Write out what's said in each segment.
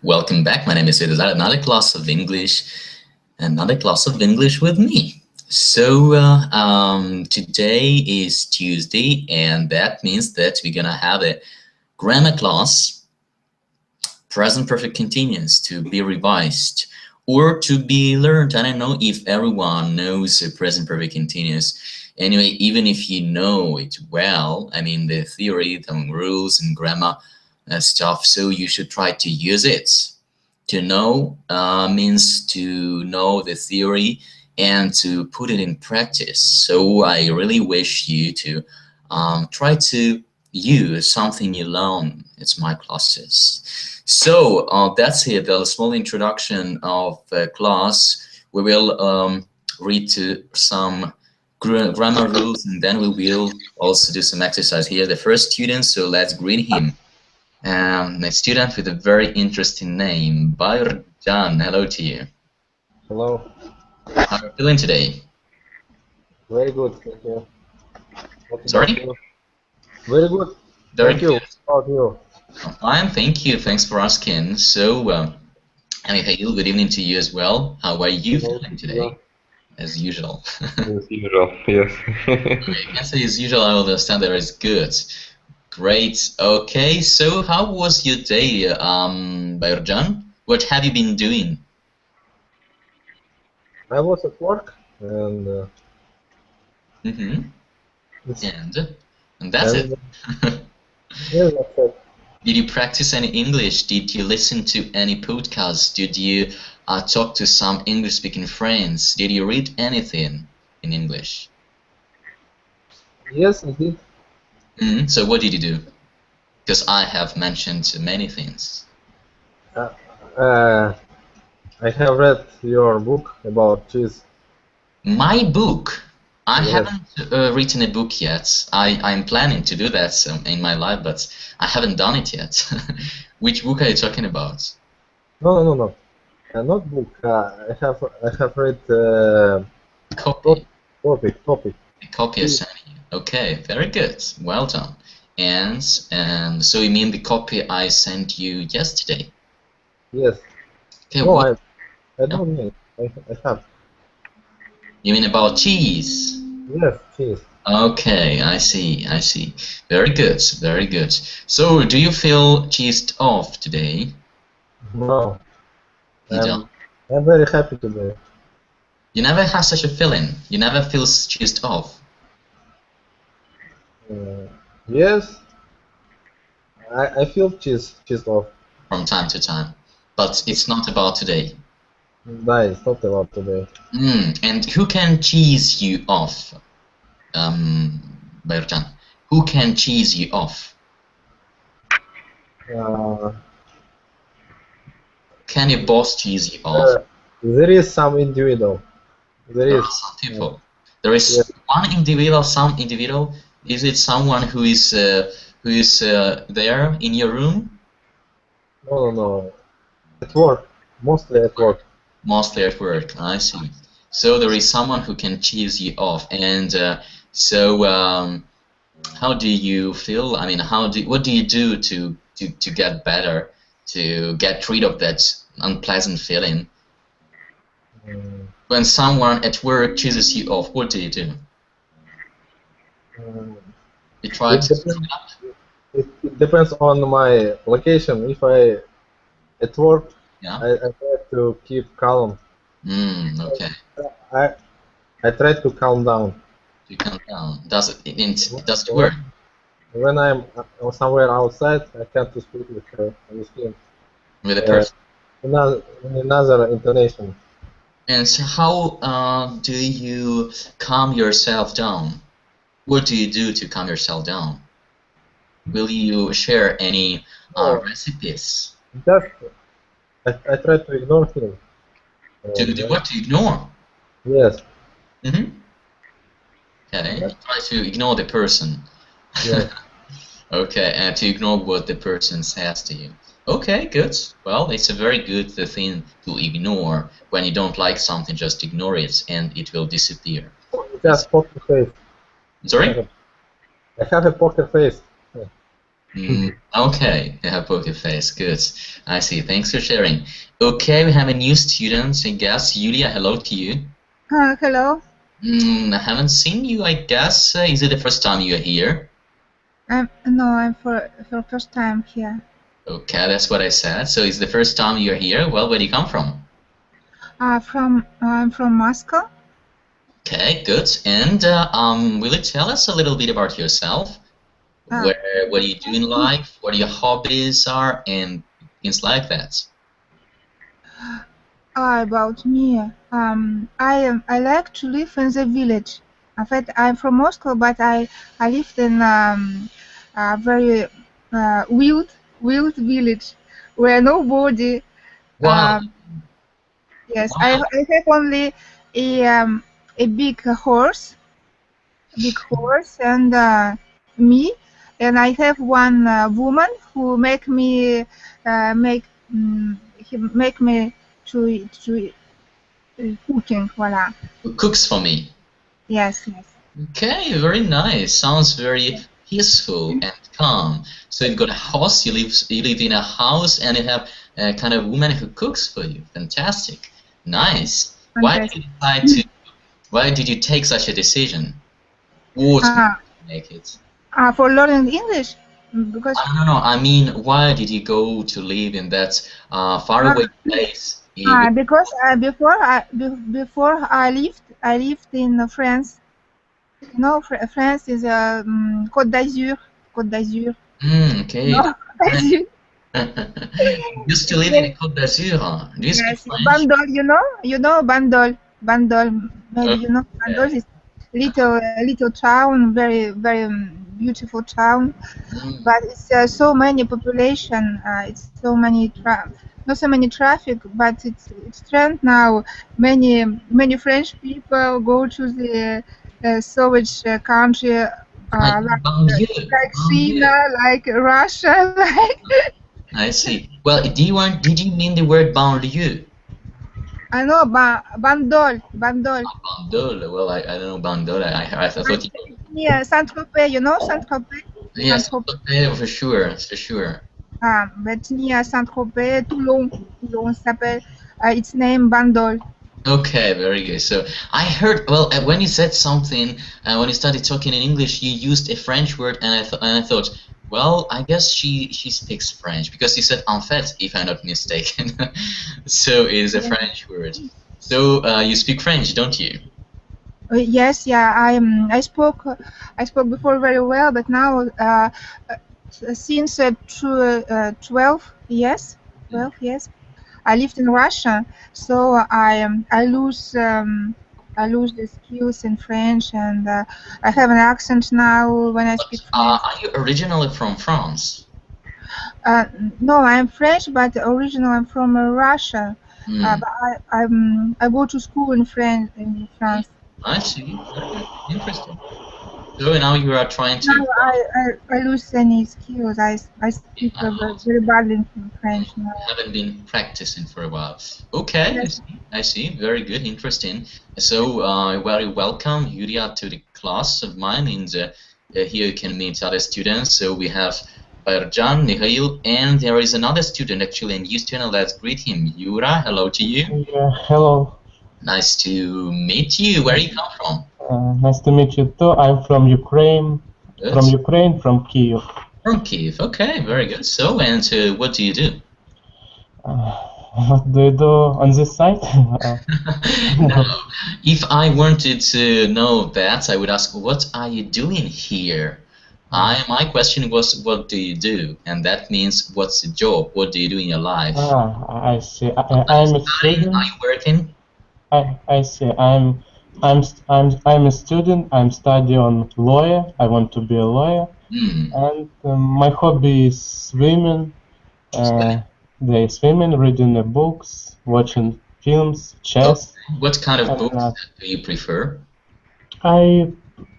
Welcome back. My name is Svetozar. Another class of English with me. So today is Tuesday, and that means that we're gonna have a grammar class, present perfect continuous, to be revised or to be learned. I don't know if everyone knows present perfect continuous. Anyway, even if you know it well, I mean the theory, the rules and grammar stuff, so you should try to use it. To know means to know the theory and to put it in practice. So I really wish you to try to use something you learn. It's my classes. So that's it, a small introduction of the class. We will read to some grammar rules, and then we will also do some exercise here. The first student, so let's greet him. A student with a very interesting name, Bayurjan. Hello to you. Hello. How are you feeling today? Very good, thank you. Sorry? Very good. Very thank you. good. How about you? I'm fine, thank you. Thanks for asking. So, Mikhail, good evening to you as well. How are you feeling today? As usual. As usual, yes. You can say as usual, I understand that it's good. Great. Okay, so how was your day, Bayurjan? What have you been doing? I was at work and And that's it. Yeah, that's it. Did you practice any English? Did you listen to any podcasts? Did you talk to some English-speaking friends? Did you read anything in English? Yes, I did. So what did you do? Because I have mentioned many things. I have read your book about cheese. My book? I Yes. haven't written a book yet. I'm planning to do that in my life, but I haven't done it yet. Which book are you talking about? No. Not book. I have read Copy. topic. A copy I sent you. Okay, very good. Well done. And so you mean the copy I sent you yesterday? Yes. Okay, No, what? I don't mean. I have. You mean about cheese? Yes, cheese. Okay, I see. Very good, very good. So, do you feel cheesed off today? No. You don't? I'm very happy today. You never have such a feeling? You never feel cheesed off? Yes. I feel cheesed off. From time to time. But it's not about today. No, it's not about today. And who can cheese you off? Bayurjan, who can cheese you off? Can your boss cheese you off? There is some individual. There are some people. There is one individual, some individual. Is it someone who is there in your room? No. At work. Mostly at work. Mostly at work. I see. So there is someone who can cheese you off, and how do you feel? I mean, what do you do to get better, to get rid of that unpleasant feeling? When someone at work cheeses you off, what do you do? You try to screw it up? It depends on my location. If I at work, Yeah. I try to keep calm. Okay. I try to calm down. You calm down. Does it work? When I'm somewhere outside, I can't speak with him. With a person. In another intonation. And so how do you calm yourself down? What do you do to calm yourself down? Will you share any recipes? Just I try to ignore him. To do what? To ignore? Yes. Okay. You try to ignore the person. Yes. Okay, and to ignore what the person says to you. Okay, good. Well, it's a very good thing to ignore. When you don't like something, just ignore it, and it will disappear. Just poker face. Sorry? I have a poker face. Okay, you have poker face. Good. I see. Thanks for sharing. Okay, we have a new student, I guess. Julia, hello to you. Hello. I haven't seen you, I guess. Is it the first time you're here? No, I'm for first time here. Okay, that's what I said. So it's the first time you're here. Well, where do you come from? I'm from Moscow. Okay, good. And will you tell us a little bit about yourself? What do you do in life? What your hobbies are, and things like that. About me, I like to live in the village. In fact, I'm from Moscow, but I lived in a very wild village where nobody. Wow. Yes, Wow. I have only a big horse, and me, and I have one woman who make me to cooking. Voila. Who cooks for me? Yes. Okay, very nice. Sounds very peaceful and calm. So you've got a house. You live in a house, and you have a kind of woman who cooks for you. Fantastic. Nice. Fantastic. Why did you take such a decision? What make it? For learning English, because No. I mean, why did you go to live in that faraway place? Because before I lived in France. You know, France is Côte d'Azur. Okay. No, Used to live in Côte d'Azur. Do you speak French? Bandol, you know Bandol. Maybe you know Bandol is little town, very beautiful town, but it's so many population. It's so many not so many traffic, but it's trend now. Many French people go to the Soviet country, like China, like Russia, like. I see. Well, did you mean the word banlieue? I know Bandol. Bandol. Well, I don't know Bandol. I thought you. Yeah, Saint-Tropez. You know Saint-Tropez? Yes, for sure. But near Saint-Tropez, Toulon s'appelle. It's named Bandol. Okay, very good. So I heard, well, when you said something, when you started talking in English, you used a French word, and I thought, well, I guess she speaks French, because you said en fait, if I'm not mistaken. So it is a French word. So you speak French, don't you? Yes, yeah. I spoke before very well, but now since 12 years, I lived in Russia, so I lose the skills in French, and I have an accent now when I speak French. Are you originally from France? No, I'm French, but originally I'm from Russia. But I go to school in France. I see. Interesting. So now you are trying to. Now I lose any skills. I speak very badly in French now. Haven't been practicing for a while. Okay, yes. I see. Very good, interesting. So very welcome, Yuria, to the class of mine. And here you can meet other students. So we have Barjan, Mikhail, and there is another student, actually, a new student. Let's greet him. Yura, hello to you. Yeah, hello. Nice to meet you. Where do you come from? Nice to meet you too. I'm from Ukraine. Good. From Kyiv. From Kyiv. Okay, very good. So, and what do you do? What do you do on this site? No. If I wanted to know that, I would ask, what are you doing here? My question was, what do you do? And that means, what's the job? What do you do in your life? I see. I'm a student. Are you working? I see. I'm a student. I'm studying lawyer. I want to be a lawyer. And my hobby is swimming. Swimming, reading books, watching films, chess. Okay. What kind of books do you prefer? I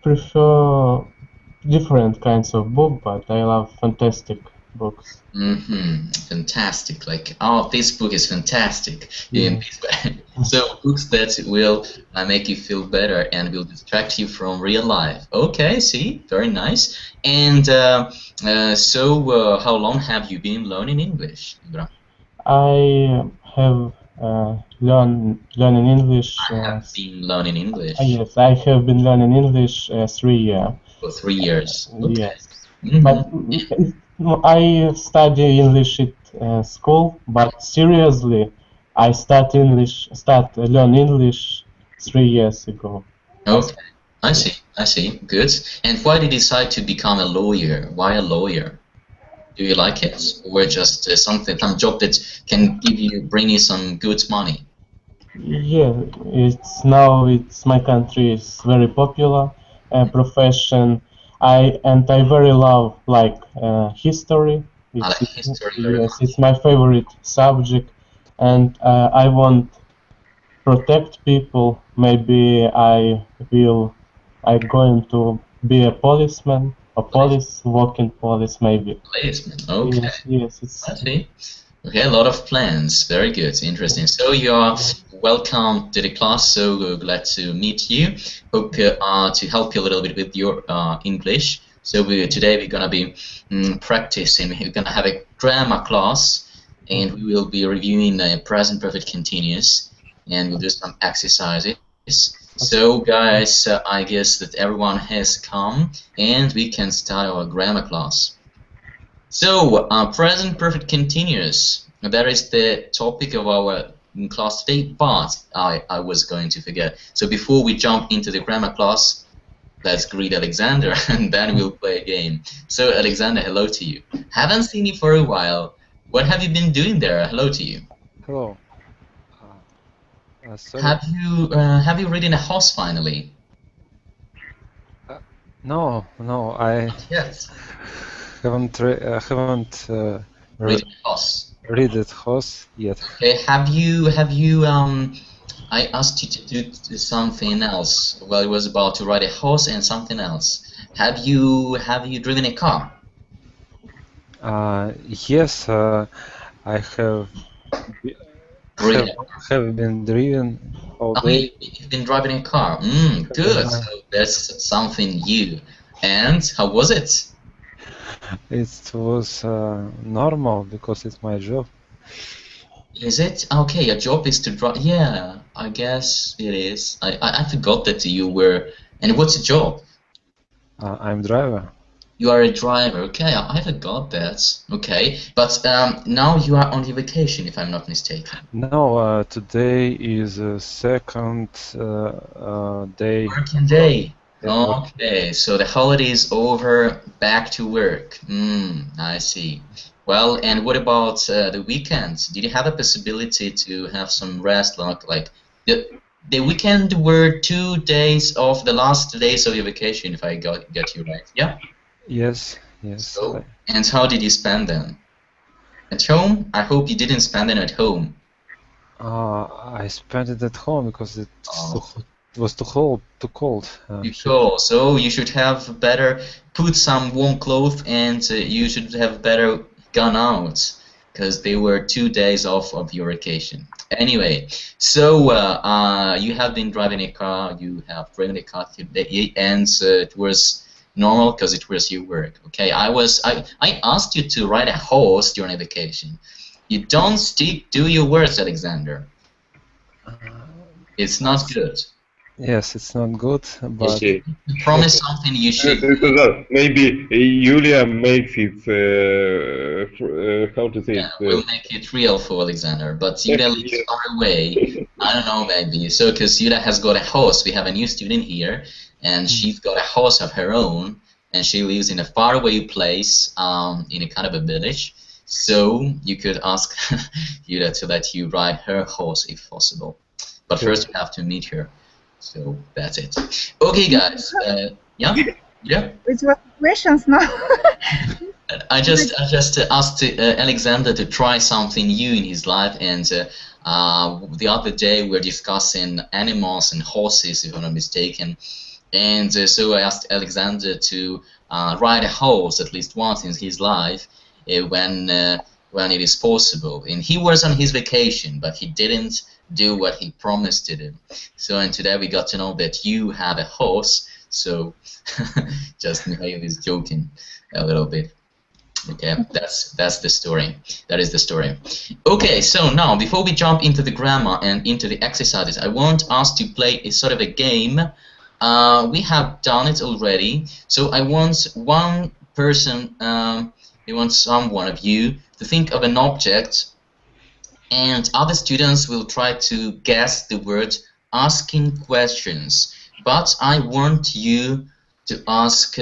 prefer different kinds of books, but I love fantastic books. Fantastic. Like, oh, this book is fantastic. So books that will make you feel better and will distract you from real life. Okay, see, very nice. And so, how long have you been learning English, Ibra? I have learning English. I have been learning English Yes, I have been learning English 3 years. for 3 years. Okay. Yes, Mhm. but I study English at school. But seriously, I start learn English 3 years ago. Okay, I see, I see. Good. And why did you decide to become a lawyer? Why a lawyer? Do you like it, or just some job that can bring you some good money? Yeah, it's my country is very popular profession. I very love history. I like history very much. Yes, it's my favorite subject, and I want protect people. Maybe I'm going to be a policeman, walking police maybe. Policeman. Okay. Yes, it's. I see. Okay, a lot of plans. Very good, interesting. So you are welcome to the class. So glad to meet you. Hope to help you a little bit with your English. So today we're gonna be practicing. We're gonna have a grammar class, and we will be reviewing present perfect continuous, and we'll do some exercises. So guys, I guess that everyone has come, and we can start our grammar class. So, present perfect continuous, that is the topic of our class today, but I was going to forget. So before we jump into the grammar class, let's greet Alexander, and then we'll play a game. So Alexander, hello to you. Haven't seen you for a while. What have you been doing there? Hello to you. Hello. Sorry. Have you written a house finally? No, I Yes. haven't Written a house. read it house yet. Okay. Have you I asked you to do something else. Well, it was about to write a horse and something else. Have you driven a car? Yes, I have been driven all day. You've been driving a car. Good. So that's something new. And how was it? It was normal because it's my job. Is it? Okay, your job is to drive. Yeah, I guess it is. I forgot that you were. And what's your job? I'm driver. You are a driver. Okay, I forgot that. Okay, but now you are on the vacation, if I'm not mistaken. No, today is second day. Working day. Okay, so the holiday is over, back to work. I see. Well, and what about the weekends? Did you have a possibility to have some rest? Like the weekend were 2 days of the last days of your vacation, if I get you right. Yeah. Yes. So, and how did you spend them? At home? I hope you didn't spend them at home. I spent it at home because it was too cold. Too cold. So you should have better put some warm clothes, and you should have better gone out, because they were 2 days off of your vacation. Anyway, so you have been driving a car. You have driven a car today, and it was normal because it was your work. Okay, I asked you to ride a horse during a vacation. You don't stick to your words, Alexander. It's not good. Yes, it's not good, but Okay. You promise something, you should. Maybe Julia makes it, how to say it? We'll make it real for Alexander, but Yulia lives far away. I don't know, maybe. So, because Yulia has got a house, we have a new student here, and she's got a house of her own, and she lives in a faraway place, in a kind of a village. So, you could ask Yulia to let you ride her horse if possible. But first, you have to meet her. So that's it. Okay, guys. Yeah. Which was questions now? I just asked Alexander to try something new in his life, and the other day we were discussing animals and horses, if I'm not mistaken. And so I asked Alexander to ride a horse at least once in his life, when when it is possible. And he was on his vacation, but he didn't do what he promised to do. So, and today we got to know that you have a horse. So, just Mikhail is joking a little bit. Okay, that's the story. That is the story. Okay, so now before we jump into the grammar and into the exercises, I want us to play a sort of a game. We have done it already. So I want one person, I want someone of you to think of an object, and other students will try to guess the word asking questions. But I want you to ask.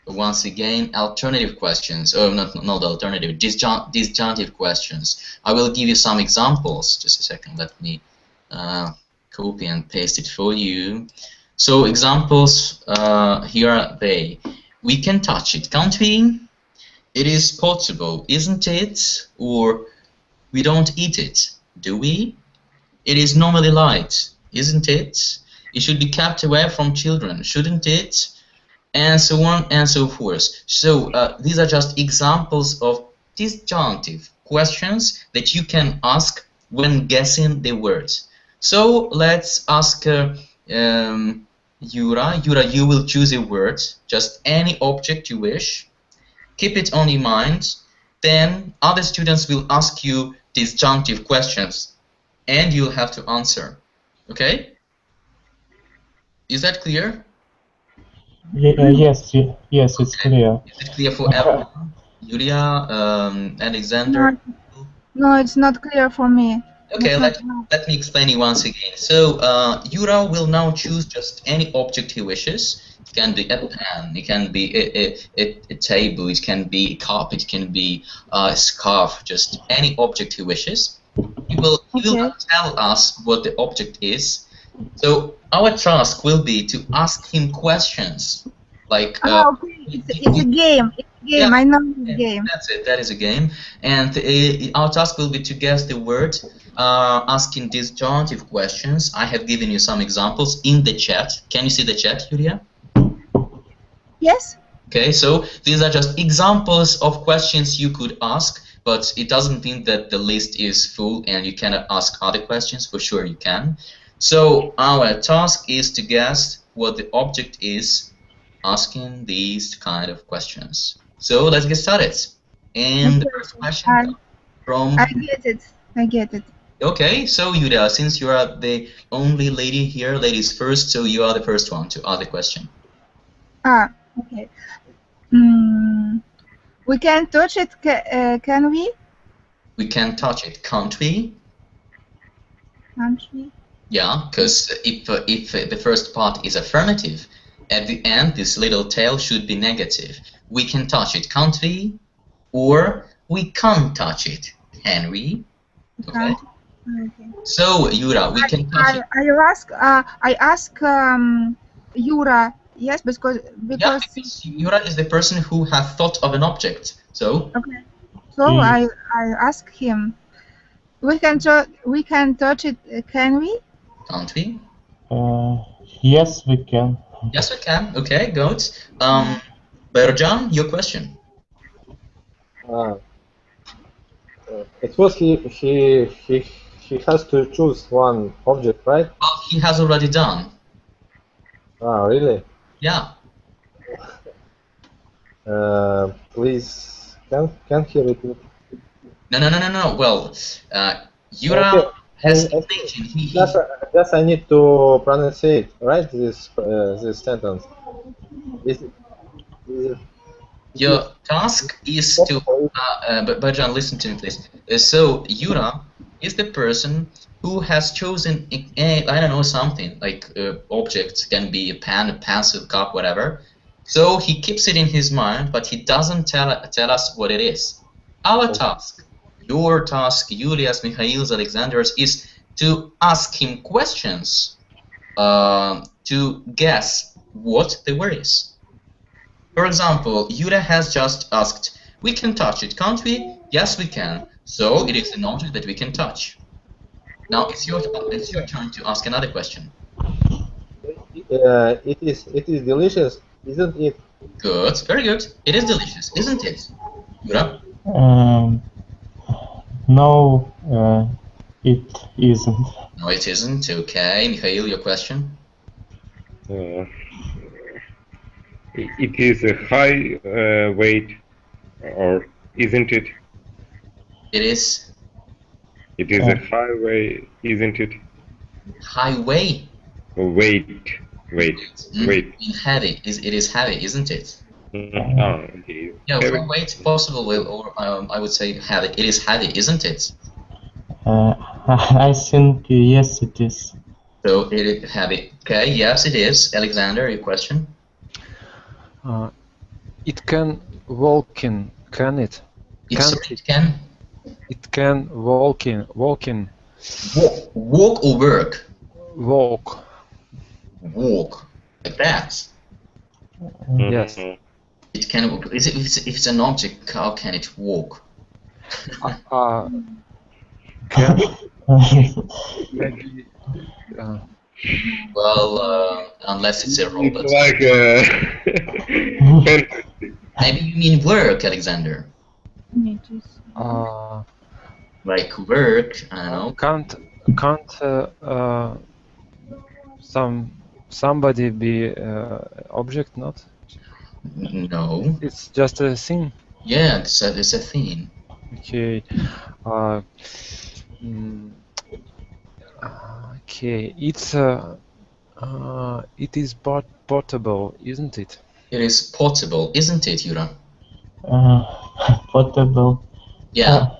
Once again, alternative questions. Oh, not alternative, disjunctive questions. I will give you some examples. Just a second, let me copy and paste it for you. So examples, here are they. We can touch it, can't we? It is possible, isn't it? Or we don't eat it, do we? It is normally light, isn't it? It should be kept away from children, shouldn't it? And so on and so forth. So these are just examples of disjunctive questions that you can ask when guessing the words. So let's ask Yura. Yura, you will choose a word, just any object you wish. Keep it on your mind. Then other students will ask you disjunctive questions, and you'll have to answer. Okay? Is that clear? Yes, it's clear. Is it clear for everyone? Yulia, Alexander? No, it's not clear for me. Okay, let me explain it once again. So, Yura will now choose just any object he wishes. It can be a pen, it can be a table, it can be a cup, it can be a scarf, just any object he wishes. He will not tell us what the object is. So our task will be to ask him questions, like. It's a game. It's a game. Yeah, I know the game. That's it. That is a game, and our task will be to guess the word, asking disjunctive questions. I have given you some examples in the chat. Can you see the chat, Yulia? Yes. Okay, so these are just examples of questions you could ask, but it doesn't mean that the list is full and you cannot ask other questions. For sure, you can. So our task is to guess what the object is, asking these kind of questions. So let's get started. And the first question from... I get it. Okay, so Yulia, since you are the only lady here, ladies first, so you are the first one to ask the question. Okay. We can touch it, can we? We can touch it, can't we? Can't we? Yeah, because if the first part is affirmative, at the end this little tail should be negative. We can touch it, can't we? Or we can't touch it, can we? Okay. Okay. So Yura, we can touch it. I ask Yura, yes, because yeah, Yura is the person who has thought of an object. So. Okay. So I ask him. We can touch it, can we? Can't we? Yes, we can. Yes, we can. Okay, good. Berjan, your question. It was he has to choose one object, right? Well, he has already done. Really? Yeah. Please, can he repeat? No. Well, Yura. Okay. Just I need to pronunciate right this sentence. Your task is to. Bajan, listen to me, please. So Yura is the person who has chosen I don't know, something like object, can be a pen, a pencil, cup, whatever. So he keeps it in his mind, but he doesn't tell us what it is. Our task. Your task, Yulia's, Mikhail's, Alexander's, is to ask him questions to guess what the word is. For example, Yulia has just asked, we can touch it, can't we? Yes, we can. So it is an object that we can touch. Now it's your turn to ask another question. It is delicious, isn't it? Good, very good. It is delicious, isn't it? Yura? No, it isn't. No, it isn't. Okay, Mikhail, your question? It is a high weight, or isn't it? It is It is a high weight, isn't it? highway. Weight. Heavy. It is heavy, isn't it? Okay. Yeah, Heavy. weight possible, or I would say heavy. It is heavy, isn't it? I think yes, it is. So it is heavy. Okay, yes, it is. Alexander, your question? It can walking, can it? It can It can walking. walk or work. Walk. Walk like that. Yes. It can. If it's an object, how can it walk? Can maybe. Well, unless it's a robot. It's like fantasy. Maybe you mean work, Alexander. Like work, I don't know. Can't somebody be object? Not. No. It's just a thing. Yeah, it's a thing. Okay. Okay. It is portable, isn't it? It is portable, isn't it, Yura? Portable. Yeah.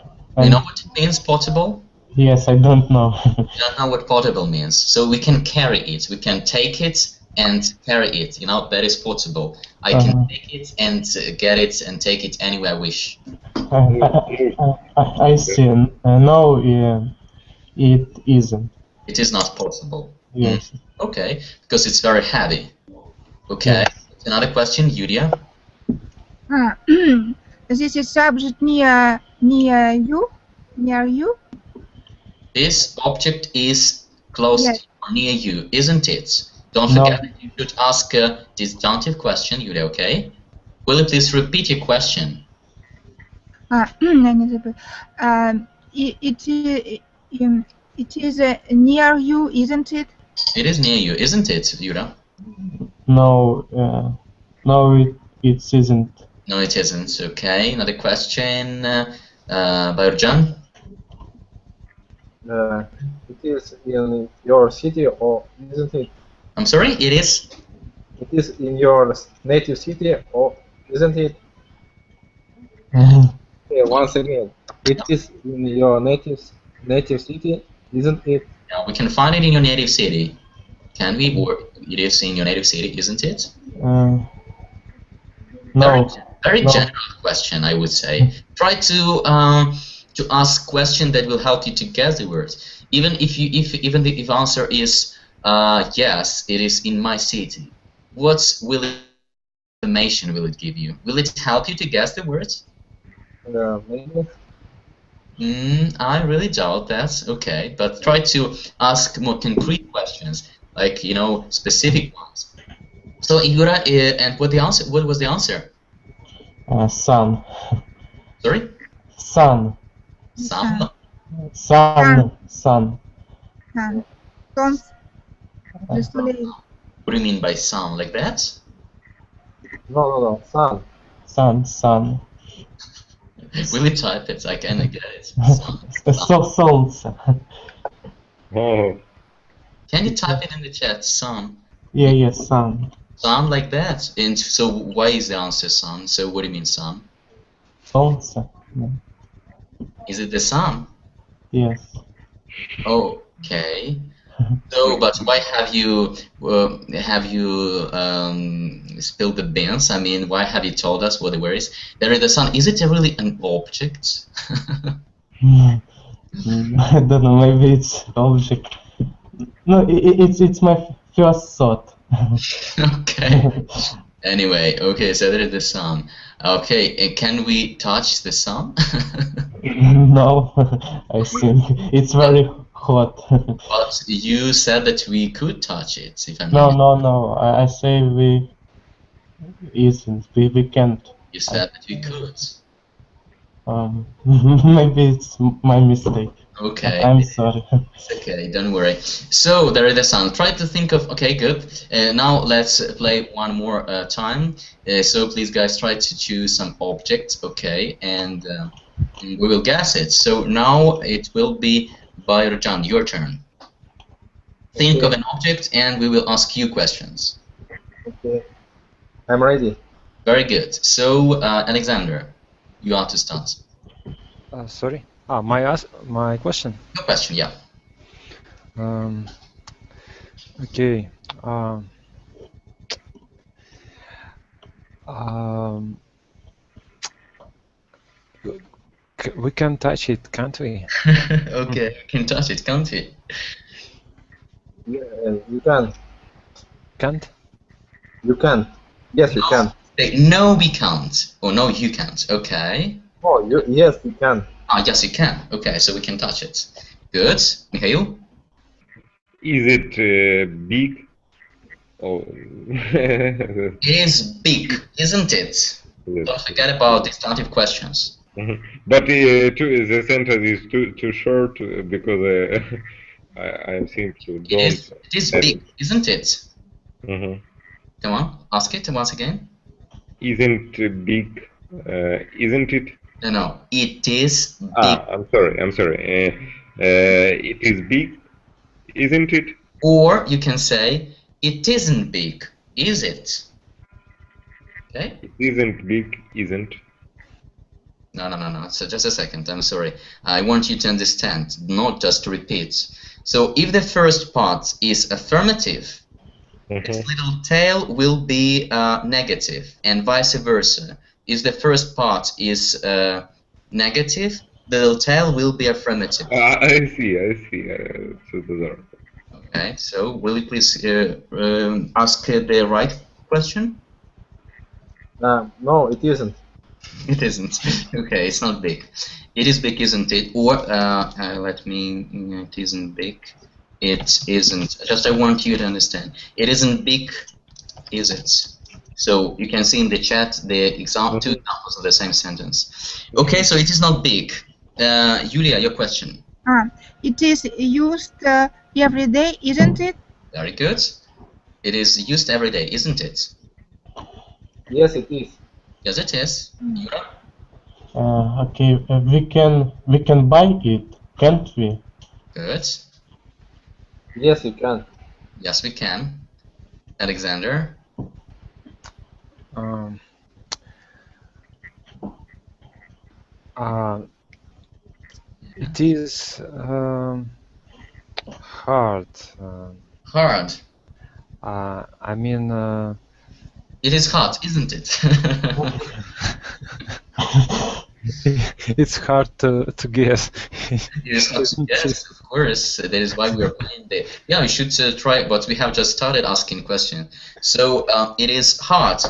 You know what it means, portable? Yes, I don't know. You don't know what portable means. So we can carry it. We can take it and carry it. You know, that is portable. I can take it and get it and take it anywhere I wish. I see. No, it isn't. It is not portable. Yes. Okay, because it's very heavy. Okay. Another question, Yuria? This is subject near you. This object is close Yes. or near you, isn't it? Don't forget that you should ask a disjunctive question, Yuria, okay? Will you please repeat your question? It is near you, isn't it? It is near you, isn't it, Yura? No, no, it isn't. No, it isn't. Okay, another question, Bayurjan? It is in your city, or isn't it? I'm sorry, it is? It is in your native city, or isn't it? Okay, once again, it is in your native city, isn't it? Yeah, we can find it in your native city. Can we? Or it is in your native city, isn't it? No. Very general question, I would say. Try to ask question that will help you to guess the words. Even if answer is yes, it is in my city. What information will it give you? Will it help you to guess the words? Maybe. I really doubt that. Okay, but try to ask more concrete questions, like specific ones. So Igora, and what was the answer? Sun. Sorry? Sun. Sun? Sun. Sun. What do you mean by sun? Like that? No, sun. Sun. Will you type it? I can get it. Солнце. Oh. Can you type it in the chat? Sun. Yeah, sun. Sun like that. And so why is the answer sun? So what do you mean sun? Солнце. Is it the sun? Yes. Okay. So, but why have you spilled the beans? I mean, why have you told us what the word is? There is the sun. Is it really an object? I don't know. Maybe it's object. No, it's my first thought. Okay. Anyway, okay. So there is the sun. Okay, and can we touch the sun? No, I think it's very hot. But you said that we could touch it. If I'm No. I say we isn't. We can't. You said that we could. Maybe it's my mistake. Okay. I'm sorry. It's okay, don't worry. So there is the sound. Try to think of. Okay, good. Now let's play one more time. So please, guys, try to choose some object. Okay, and we will guess it. So now it will be Bayrajan, your turn. Think of an object, and we will ask you questions. Okay. I'm ready. Very good. So Alexander, you are to start. Sorry. My question. Your question, yeah. Okay. We can touch it, can't we? Okay, we can touch it, can't we? Yeah, you can. Can't? You can. Yes, you can. No, we can't. Or no, you can't. Okay. Oh, yes, you can. Ah, yes, you can. Okay, so we can touch it. Good. Mikhail? Is it big? Oh. It is big, isn't it? Yes. Don't forget about distinctive questions. But the sentence is too short because I'm seeing to don't. It is big, isn't it? Mhm. Come on, ask it once again. Isn't big? Isn't it? No, it is big. Ah, I'm sorry. It is big, isn't it? Or you can say, it isn't big, is it? Okay? It isn't big, isn't. No. So just a second, I'm sorry. I want you to understand, not just to repeat. So if the first part is affirmative, its little tail will be negative, and vice versa. If the first part is negative, the little tail will be affirmative. I see. Svetozar. Okay, so will you please ask the right question? No, it isn't. It isn't. Okay, it's not big. It is big, isn't it? Or it isn't big. It isn't. Just I want you to understand. It isn't big, is it? So you can see in the chat the two examples of the same sentence. Okay, so it is not big. Julia, your question. It is used every day, isn't it? Very good. It is used every day, isn't it? Yes, it is. Yes, it is. Yura? Okay, we can buy it, can't we? Good. Yes, you can. Yes, we can. Alexander? It is hard. Hard. I mean, it is hard, isn't it? it's hard to guess. It is hard to guess, of course. That is why we are playing the. Yeah, we should try, but we have just started asking questions. So it is hard,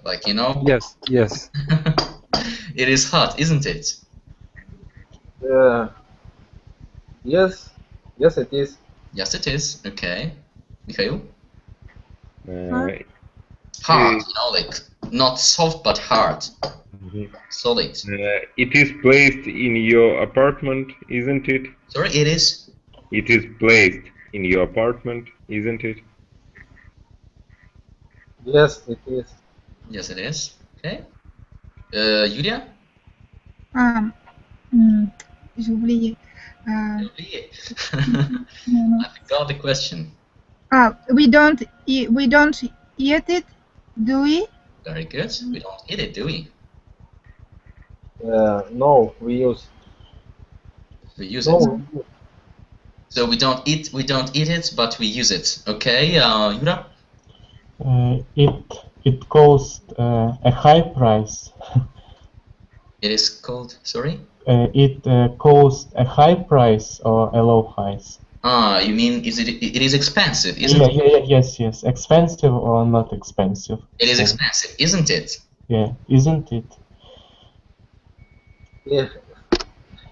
like you know. Yes. It is hard, isn't it? Yes, it is. Yes, it is. Okay, Mikhail. Hard, like not soft but hard. Solid. It is placed in your apartment, isn't it? Sorry, it is? It is placed in your apartment, isn't it? Yes, it is. Yes, it is. Okay. Julia? J'ai oublié. I forgot the question. We don't eat it, do we? Very good. We don't eat it, do we? No, we use. We use it. So we don't eat it, but we use it. Okay, Yura? It cost a high price. It is called. Sorry. It cost a high price or a low price. You mean it is expensive, isn't it? Yes. Expensive or not expensive? It is expensive, isn't it? Yeah, isn't it? Yeah,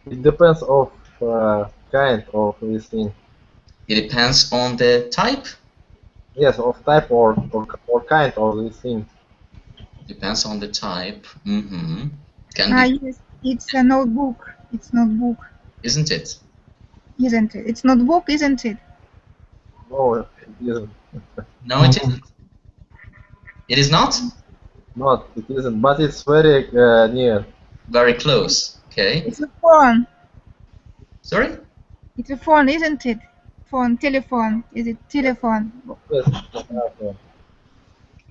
it depends of kind of this thing. It depends on the type? Yes, of type or kind of this thing. Depends on the type. Mm-hmm. Can be. Yes. It's a notebook. It's notebook, isn't it? isn't it? It's notebook, isn't it? No, it isn't. No, it isn't. It is not? Not, it isn't, but it's very near. Very close. Okay. It's a phone. Sorry? It's a phone, isn't it? Phone, telephone. Is it telephone? Yes, mobile phone.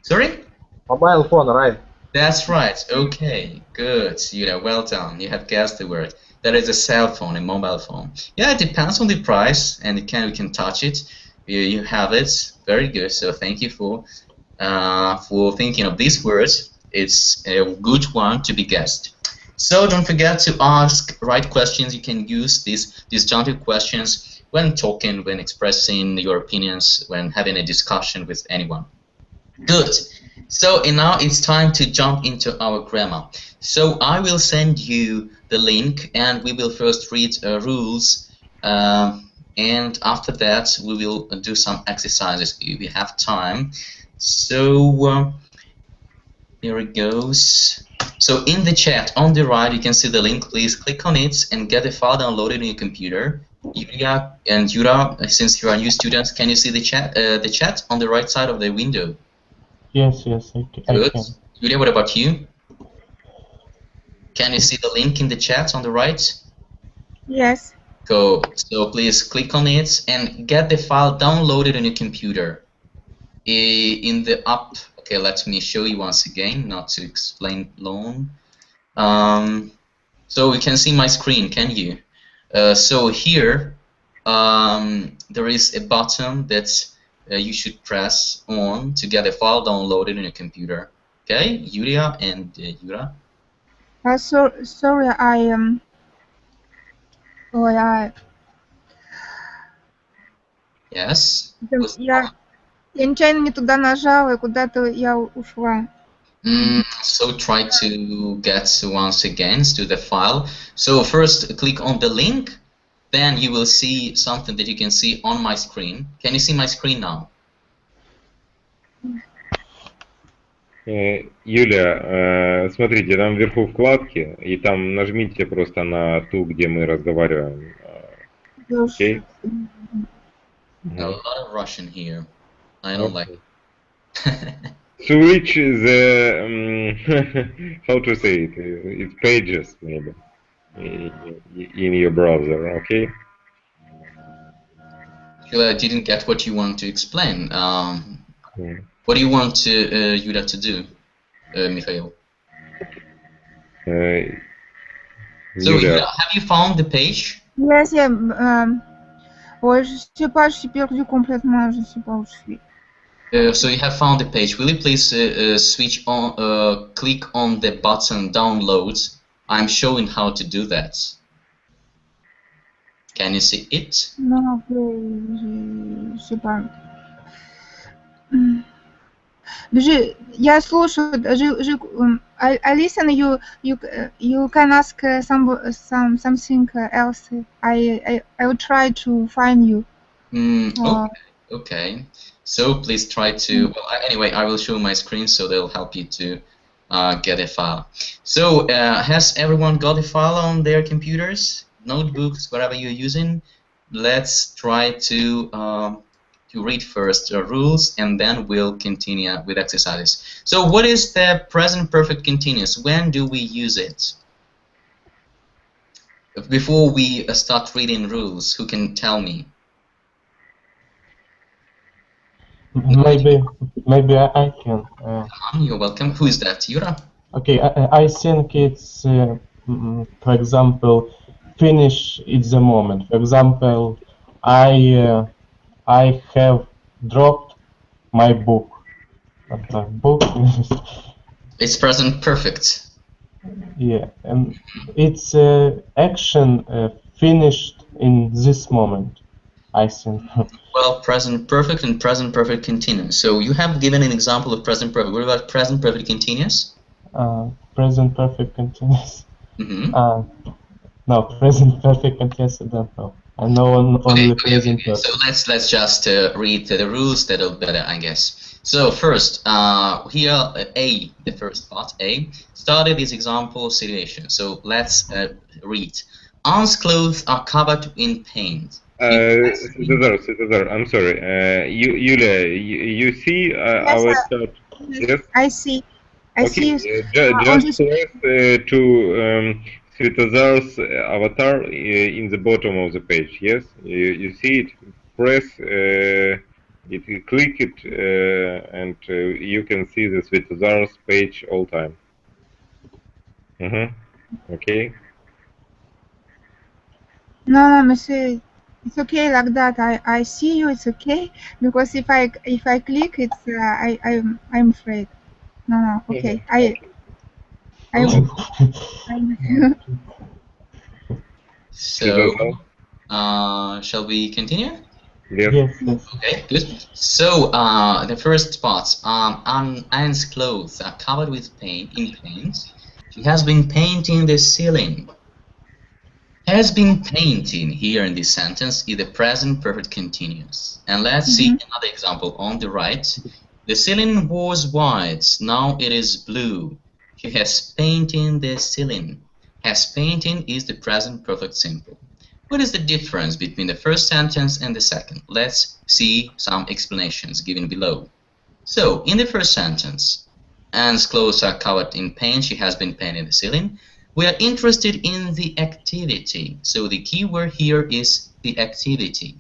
Sorry? Mobile phone, right? That's right. Okay. Good. Well done. You have guessed the word. That is a cell phone, a mobile phone. Yeah, it depends on the price, and you can touch it. You have it. Very good. So thank you for thinking of these words. It's a good one to be guessed. So don't forget to ask right questions. You can use these disjunctive questions when talking, when expressing your opinions, when having a discussion with anyone. Good. So now it's time to jump into our grammar. So I will send you the link, and we will first read rules, and after that we will do some exercises if we have time. So here it goes. So in the chat on the right, you can see the link. Please click on it and get the file downloaded on your computer. Yulia and Yura, since you are new students, can you see the chat on the right side of the window? Yes, I Good. can. Yulia, what about you? Can you see the link in the chat on the right? Yes. Go. So please click on it and get the file downloaded on your computer. In the app. Okay, let me show you once again, not to explain long. So you can see my screen, can you? So here there is a button that you should press on to get a file downloaded on your computer. Okay, Yulia and Yura. Sorry, Yes. Я нечаянно не туда нажала, и куда-то я ушла. So try to get once again to the file. So first click on the link, then you will see something that you can see on my screen. Can you see my screen now? Юля, смотрите, там вверху вкладки, и там нажмите просто на ту, где мы разговариваем. Okay? A lot of Russian here. I don't like it. Switch the how to say it? It's pages maybe in your browser. Okay. I didn't get what you want to explain. What do you want Yulia to do, Mikhail? So Yulia, have you found the page? Yes, Ой, je sais pas, je suis perdue complètement, je sais pas où je suis. So you have found the page. Will you please switch on, click on the button download? I'm showing how to do that. Can you see it? Non, je sais pas. Я слушаю. I listen. You can ask something else. I will try to find you. Okay. So please try to. Well, anyway, I will show my screen, so they'll help you to get a file. So has everyone got a file on their computers, notebooks, whatever you're using? Let's try to read first the rules, and then we'll continue with exercises. So what is the present perfect continuous? When do we use it? Before we start reading rules, who can tell me? Maybe I can. You're welcome. Who is that? Yura? Okay, I think it's, for example, finish at the moment. For example, I have dropped my book. It's present perfect. Yeah, and it's action finished in this moment, I think. Well, present perfect and present perfect continuous. So you have given an example of present perfect. What about present perfect continuous? Present perfect continuous. Mm-hmm. No, present perfect continuous, I don't know. I know only present perfect. So let's just read the rules. That'll better, I guess. So first, here A, the first part, A, started this example situation. So let's read. Aunt's clothes are covered in paint. Svetozar, I'm sorry. Yulia, you see our chat? Yes. I see. I Okay. see. Just press to Svetozar's avatar in the bottom of the page. Yes. You see it. Press it. Click it, and you can see the Svetozar's page all time. Okay. No, monsieur, it's okay like that. I see you. It's okay because if I click, it's I'm afraid. No, okay. So, shall we continue? Yes. Okay, good. So, the first part, Anne's clothes are covered with paint. She has been painting the ceiling. Has been painting here in this sentence is the present perfect continuous. And let's see another example on the right. The ceiling was white, now it is blue. She has painted the ceiling. Has painting is the present perfect simple. What is the difference between the first sentence and the second? Let's see some explanations given below. So, in the first sentence, Anne's clothes are covered in paint. She has been painting the ceiling. We are interested in the activity. So the key word here is the activity.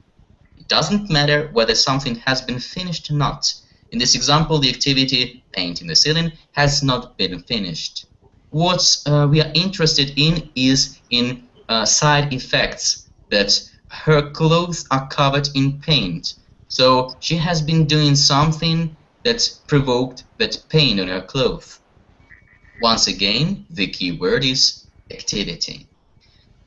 It doesn't matter whether something has been finished or not. In this example, the activity, painting the ceiling, has not been finished. What we are interested in is in side effects, that her clothes are covered in paint. So she has been doing something that provoked that paint on her clothes. Once again, the key word is activity.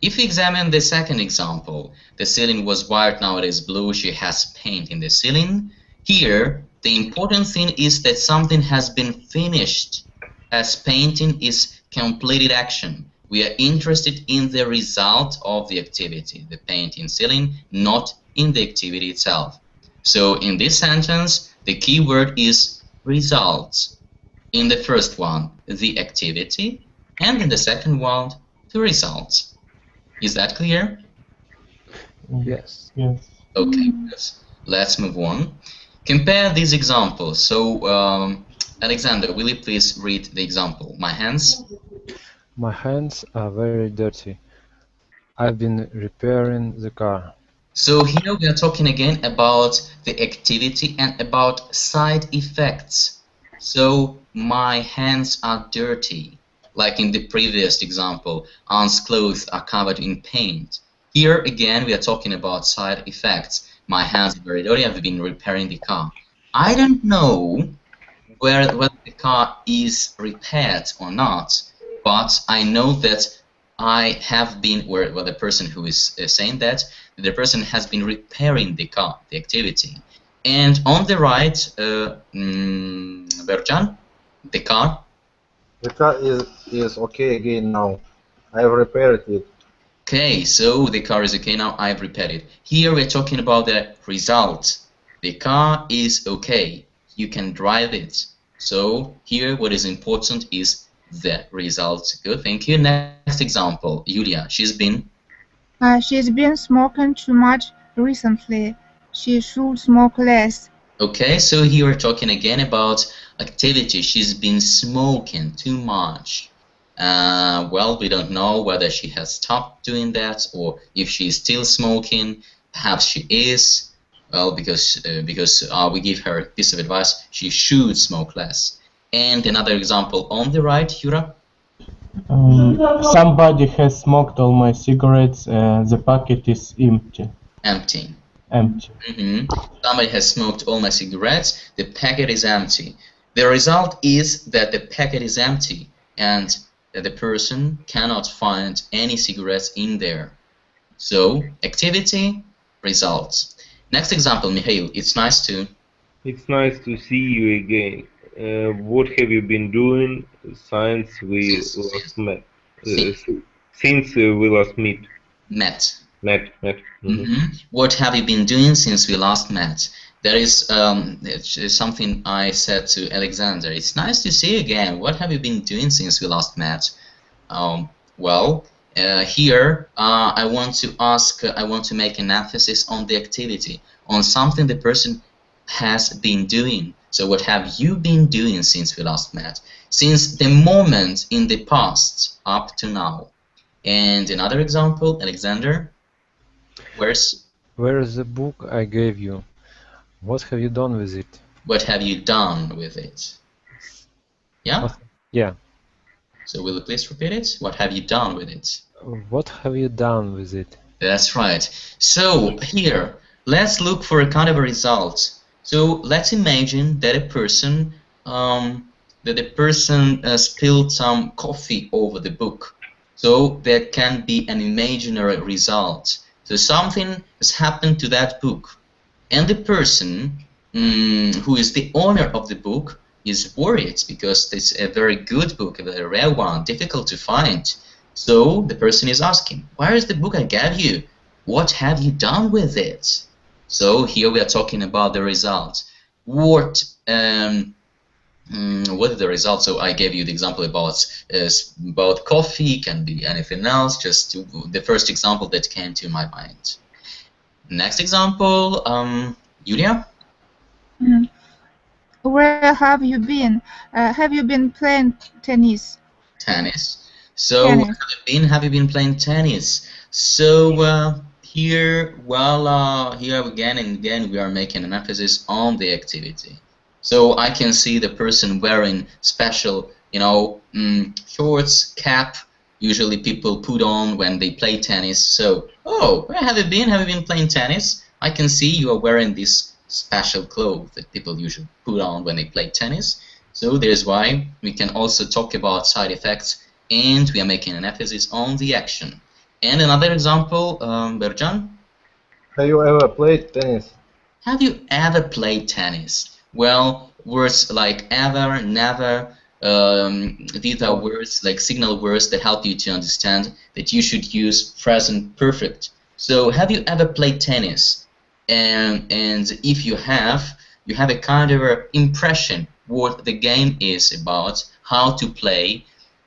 If we examine the second example, the ceiling was white, now it is blue, she has paint in the ceiling. Here, the important thing is that something has been finished, as painting is completed action. We are interested in the result of the activity, the painting ceiling, not in the activity itself. So in this sentence, the key word is results. In the first one, the activity, and in the second one, the results. Is that clear? Yes. Okay, yes. Let's move on. Compare these examples. So, Alexander, will you please read the example? My hands? My hands are very dirty. I've been repairing the car. So here we are talking again about the activity and about side effects. So my hands are dirty, like in the previous example, Anne's clothes are covered in paint. Here again we are talking about side effects. My hands are very dirty, I've been repairing the car. I don't know whether the car is repaired or not, but I know that I have been, or the person who is saying that, the person has been repairing the car, the activity. And on the right, Berjan, the car? The car is okay again now. I've repaired it. Okay, so the car is okay now, I've repaired it. Here we're talking about the result. The car is okay, you can drive it. So here what is important is the result. Good, thank you. Next example, Yulia, she's been smoking too much recently. She should smoke less. Okay, so here we're talking again about activity. She's been smoking too much. Well, we don't know whether she has stopped doing that or if she's still smoking. Perhaps she is. Well, because we give her a piece of advice, she should smoke less. And another example on the right, Yura. Somebody has smoked all my cigarettes. The packet is empty. Empty. Empty. Somebody has smoked all my cigarettes. The packet is empty. The result is that the packet is empty and that the person cannot find any cigarettes in there. So, activity, results. Next example, Mikhail. It's nice to see you again. What have you been doing since we last met? Since we last met. What have you been doing since we last met? That is it's something I said to Alexander. It's nice to see you again. What have you been doing since we last met? Well, here I want to ask, I want to make an emphasis on the activity, on something the person has been doing. So what have you been doing since we last met? Since the moment in the past up to now. And another example, Alexander, where's the book I gave you? What have you done with it? what have you done with it? Yeah? Yeah. So will you please repeat it? What have you done with it? What have you done with it? That's right. So here, let's look for a kind of a result. So let's imagine that a person spilled some coffee over the book. So there can be an imaginary result. So something has happened to that book, and the person who is the owner of the book is worried because it's a very good book, a very rare one, difficult to find. So the person is asking, where is the book I gave you? What have you done with it? So here we are talking about the result. What is the result? So I gave you the example about coffee, can be anything else, just the first example that came to my mind. Next example, Yulia? Where have you been? Have you been playing tennis? Tennis. So Tennis. have you been playing tennis? So here, well, here again and again we are making an emphasis on the activity. So I can see the person wearing special, shorts, cap. Usually people put on when they play tennis. So, oh, where have you been? Have you been playing tennis? I can see you are wearing this special clothes that people usually put on when they play tennis. So there's why we can also talk about side effects, and we are making an emphasis on the action. And another example, Berjan? Have you ever played tennis? Have you ever played tennis? Well, words like ever, never, these are words like signal words that help you to understand that you should use present perfect. So have you ever played tennis? And if you have a kind of a impression what the game is about, how to play,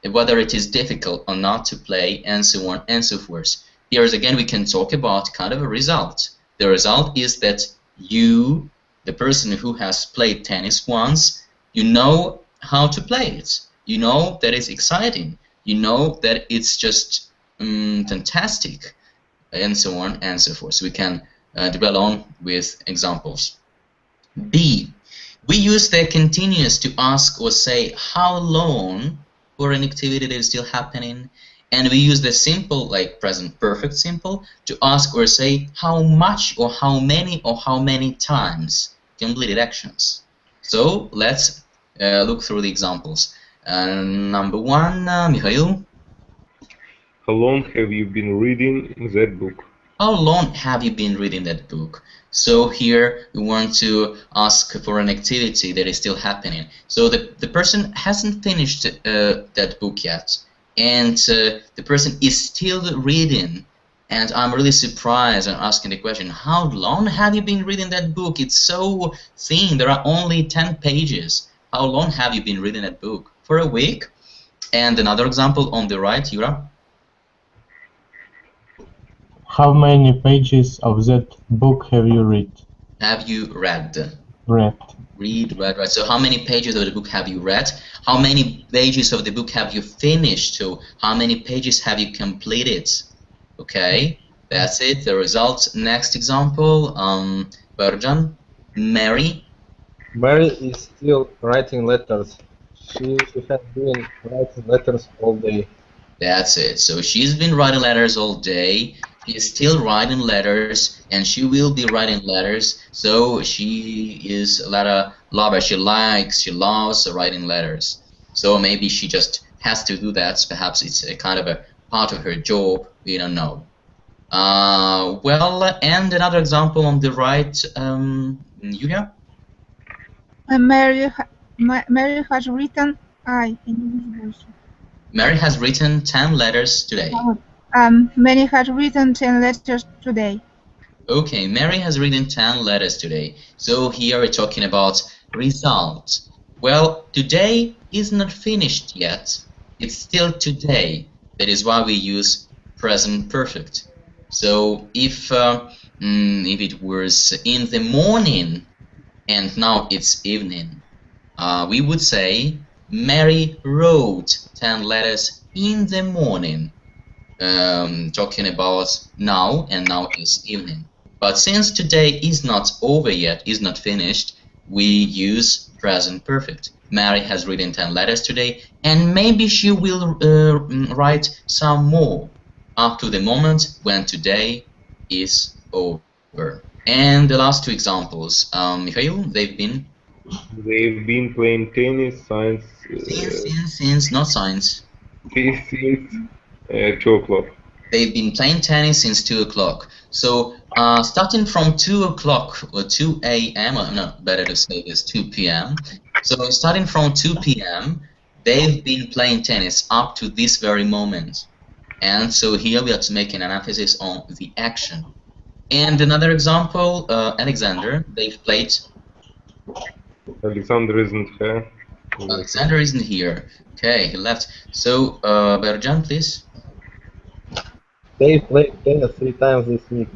whether it is difficult or not to play, and so on and so forth. Here again we can talk about kind of a result. The result is that you, the person who has played tennis once, you know how to play it. You know that it's exciting. You know that it's just fantastic, and so on and so forth. So we can dwell on with examples. B. We use the continuous to ask or say how long for an activity that is still happening, and we use the simple, like present perfect simple, to ask or say how much or how many times completed actions. So let's look through the examples. Number one, Mikhail. How long have you been reading that book? How long have you been reading that book? So here we want to ask for an activity that is still happening. So the person hasn't finished that book yet, and the person is still reading. And I'm really surprised and asking the question, how long have you been reading that book? It's so thin, there are only 10 pages. How long have you been reading that book? For a week? And another example on the right, Yura. How many pages of that book have you read? Have you read? Read. Read. So how many pages of the book have you read? How many pages of the book have you finished? So how many pages have you completed? Okay, that's it. The results. Next example, Berjan, Mary. Mary is still writing letters. She has been writing letters all day. That's it. So she's been writing letters all day. She is still writing letters, and she will be writing letters. So she is a letter lover. She loves writing letters. So maybe she just has to do that. Perhaps it's a kind of a part of her job. We don't know. Well, and another example on the right, Yulia. Mary has written. In English version. Mary has written 10 letters today. Mary has written 10 letters today. Okay, Mary has written 10 letters today. So here we're talking about results. Well, today is not finished yet. It's still today. That is why we use present perfect. So if it was in the morning and now it's evening, we would say Mary wrote 10 letters in the morning. Talking about now, and now is evening. But since today is not over yet, is not finished, we use present perfect. Mary has written 10 letters today, and maybe she will write some more up to the moment when today is over. And the last two examples, Mikhail, they've been playing tennis since not science. since 2 o'clock. They've been playing tennis since 2 o'clock. So starting from 2 o'clock or 2 a.m., or no, better to say this, 2 p.m. So starting from 2 p.m., they've been playing tennis up to this very moment. And so here we are to make an emphasis on the action. And another example, Alexander, they've played. Alexander isn't here. Alexander isn't here. Okay, he left. So, Berjan, please. They played tennis 3 times this week.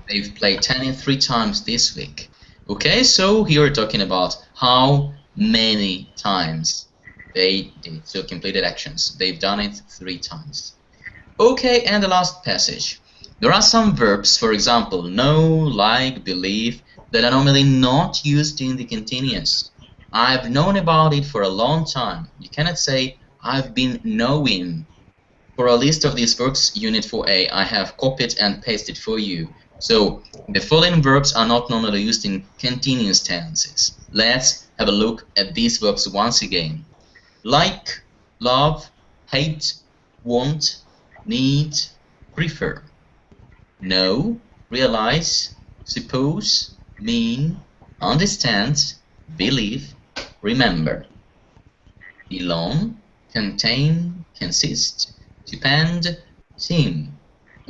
They've played tennis 3 times this week. Okay, so here we're talking about how many times they did. So completed actions. They've done it 3 times. Okay, and the last passage. There are some verbs, for example, know, like, believe, that are normally not used in the continuous. I've known about it for a long time. You cannot say, I've been knowing. For a list of these verbs, Unit 4a, I have copied and pasted for you. So, the following verbs are not normally used in continuous tenses. Let's have a look at these verbs once again. Like, love, hate, want, need, prefer. Know, realize, suppose, mean, understand, believe, remember. Belong, contain, consist, depend, seem,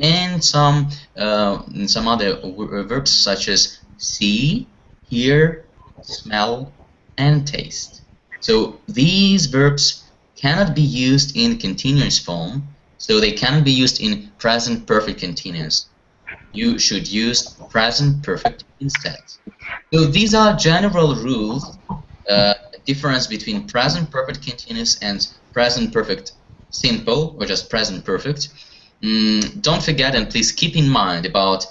and some other verbs such as see, hear, smell, and taste. So these verbs cannot be used in continuous form, so they cannot be used in present perfect continuous. You should use present perfect instead. So these are general rules, difference between present perfect continuous and present perfect simple, or just present perfect. Don't forget, and please keep in mind about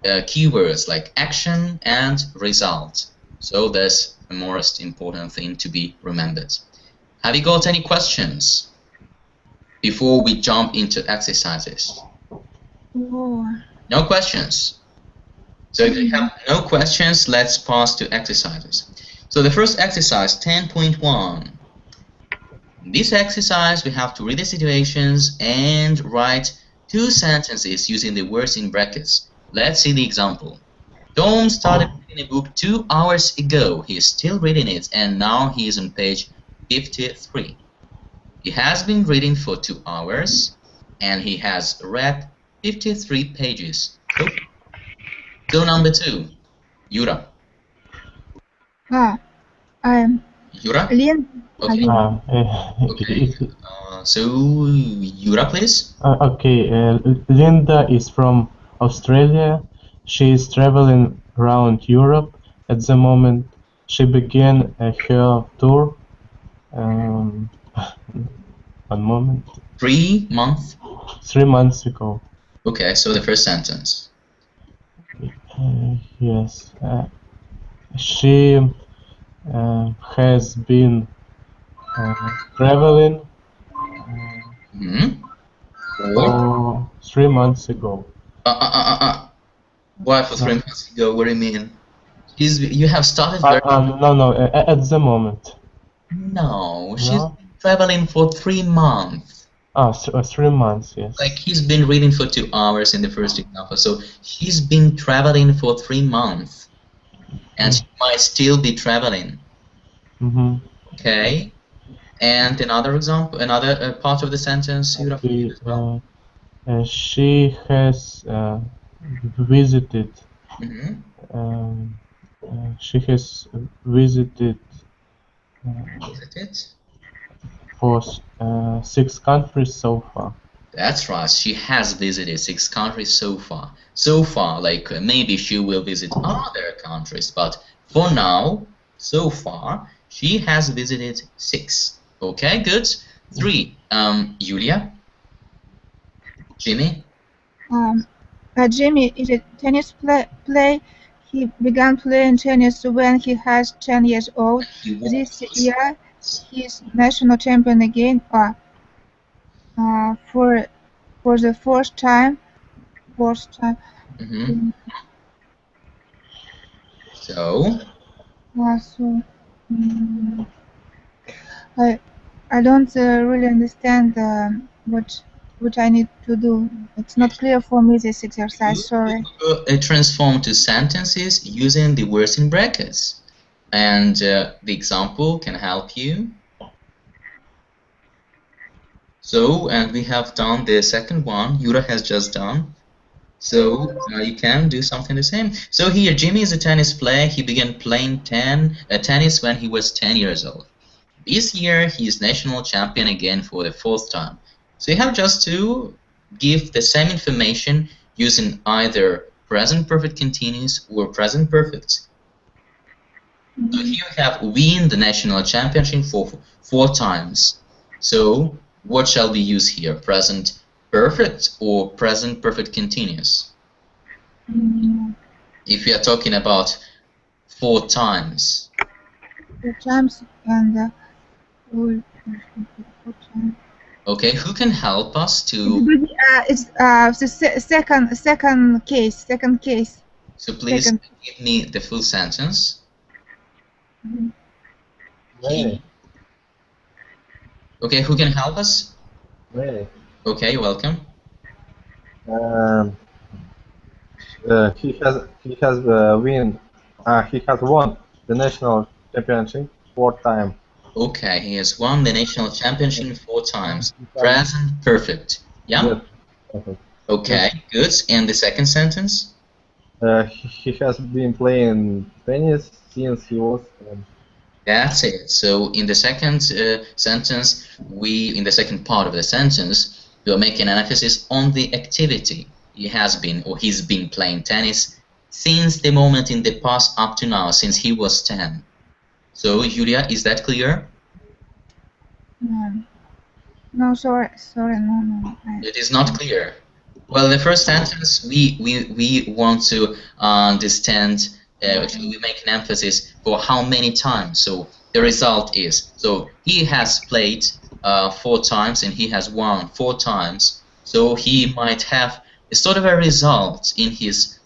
keywords like action and result. So that's the most important thing to be remembered. Have you got any questions before we jump into exercises? No questions. So if you have no questions, let's pass to exercises. So the first exercise, 10.1. In this exercise, we have to read the situations and write 2 sentences using the words in brackets. Let's see the example. Tom started reading a book 2 hours ago. He is still reading it, and now he is on page 53. He has been reading for 2 hours, and he has read 53 pages. So number 2, Yura. Yura? Okay. Okay. So Yura, please. Okay. Linda is from Australia. She is traveling around Europe at the moment. She began her tour. 1 moment. 3 months. 3 months ago. Okay, so the first sentence. Yes. She has been traveling for 3 months ago. Why for 3 months ago? What do you mean? You have started very... No, at the moment. No, she's been traveling for 3 months. 3 months, yes. Like he's been reading for 2 hours in the first example, so she's been traveling for 3 months. And she might still be traveling. Okay. And another example, another part of the sentence. Okay. She has visited. Mm-hmm. She has visited Visited? for 6 countries so far. That's right. She has visited 6 countries so far. So far, like maybe she will visit other countries, but for now, so far, she has visited 6. Okay, good. 3. Julia? Jimmy? Jimmy is a tennis play. He began playing tennis when he was 10 years old. This year, he's national champion again. For the first time. Mm-hmm. So? I don't really understand what I need to do. It's not clear for me, this exercise, sorry. Transform to sentences using the words in brackets. And the example can help you. So, and we have done the second one, Yura has just done. So, you can do something the same. So here, Jimmy is a tennis player. He began playing tennis when he was 10 years old. This year, he is national champion again for the 4th time. So you have just to give the same information using either present perfect continuous or present perfect. So here we have win the national championship for 4 times. So what shall we use here? Present perfect or present perfect continuous? If we are talking about 4 times. 4 times and okay, who can help us to? It's the second case. So please give me the full sentence. Okay, who can help us? Okay, you're welcome. He has won the national championship 4 times. Okay, he has won the national championship 4 times. Present perfect. Yeah? Yes, perfect. Okay, Yes. good. And the second sentence? He has been playing tennis since he was 10. That's it. So in the second sentence, in the second part of the sentence, we are making an emphasis on the activity. He has been, or he's been playing tennis since the moment in the past up to now, since he was 10. So, Julia, is that clear? No, sorry, no. It is not clear. Well, the first sentence, we want to understand, actually we make an emphasis for how many times. So the result is, so he has played 4 times and he has won 4 times. So he might have a sort of a result in his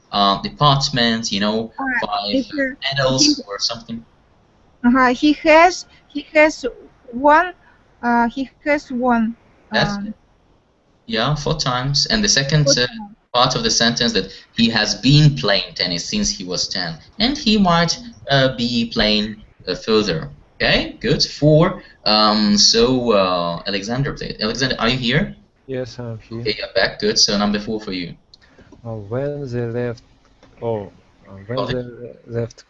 department, you know, 5 medals or something. He has won. That's it. Yeah, 4 times. And the second part of the sentence, that he has been playing tennis since he was 10, and he might be playing further. Okay, good. 4. So Alexander, please. Alexander, are you here? Yes, I'm here. Okay, you're back. Good. So number 4 for you. When they left,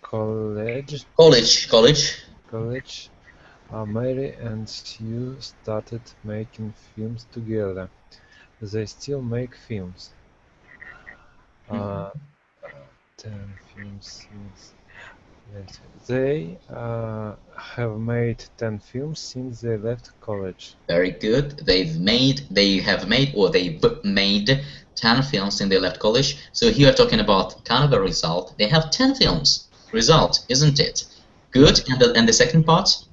college, Mary and Sue started making films together. They still make films. 10 films since. They have made 10 films since they left college. Very good. They have made 10 films since they left college. So here we're talking about kind of a result. They have 10 films. Result, isn't it? Good. And the second part?